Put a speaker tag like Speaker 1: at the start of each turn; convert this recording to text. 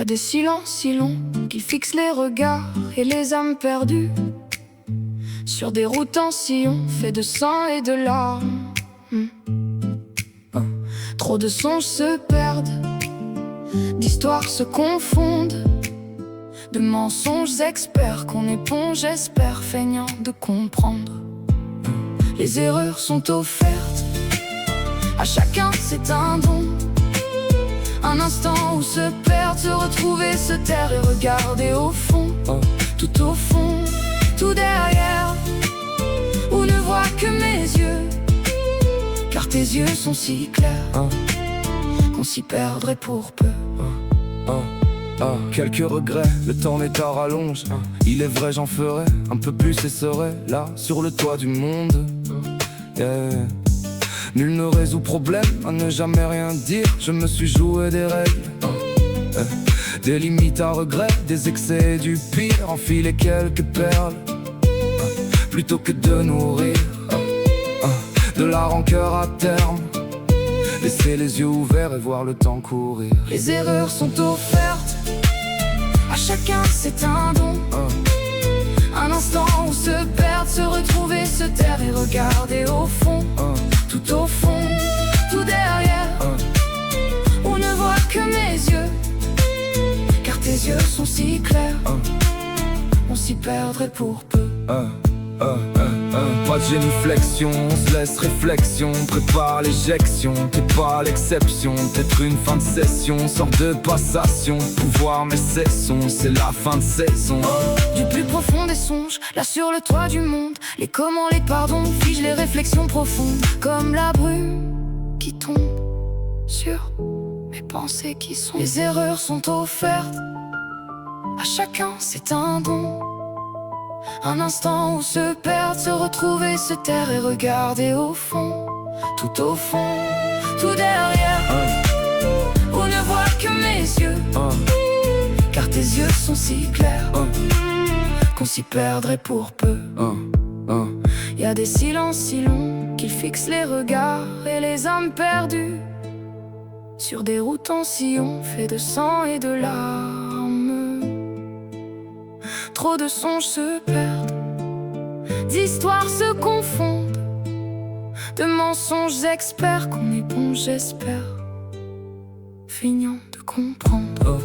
Speaker 1: des silences si longs qui fixent les regards et les âmes perdues sur des routes en sillon faits de sang et de larmes. Trop de songes se perdent, d'histoires se confondent, de mensonges experts qu'on éponge, espère, feignant de comprendre. Les erreurs sont offertes, à chacun c'est un don. Un instant où se perdre, se retrouver, se taire et regarder au fond, tout au fond, tout derrière, où ne voit que mes yeux, car tes yeux sont si clairs qu'on s'y perdrait pour peu.
Speaker 2: Quelques regrets, le temps n'est à rallonge. Il est vrai, j'en ferai un peu plus et serai là sur le toit du monde. Nul ne résout problème à ne jamais rien dire. Je me suis joué des règles, des limites à regret, des excès et du pire. Enfiler quelques perles plutôt que de nourrir de la rancœur à terme. Laisser les yeux ouverts et voir le temps courir.
Speaker 1: Les erreurs sont offertes, à chacun c'est un don. Un instant où se perdre, se retrouver, se taire et regarder au fond, tout au fond, tout derrière, où ne voit que mes yeux, car tes yeux sont si clairs, on s'y perdrait pour peu.
Speaker 2: Pas de génuflexion, on se laisse réflexion. Prépare l'éjection, t'es pas l'exception. Peut-être une fin de session, sorte de passation. Pouvoir mais cessons, c'est la fin de saison.
Speaker 1: Du plus profond des songes, là sur le toit du monde, les comment, les pardons, figent les réflexions profondes. Comme la brume qui tombe sur mes pensées qui sont. Les erreurs sont offertes, à chacun c'est un don. Un instant où se perdre, se retrouver, se taire et regarder au fond, tout au fond, tout derrière, où ne voit que mes yeux, car tes yeux sont si clairs qu'on s'y perdrait pour peu. Y a des silences si longs qu'ils fixent les regards et les âmes perdues sur des routes en sillon faits de sang et de larmes. Trop de songes se perdent, d'histoires se confondent, de mensonges experts qu'on éponge, j'espère, feignant de comprendre.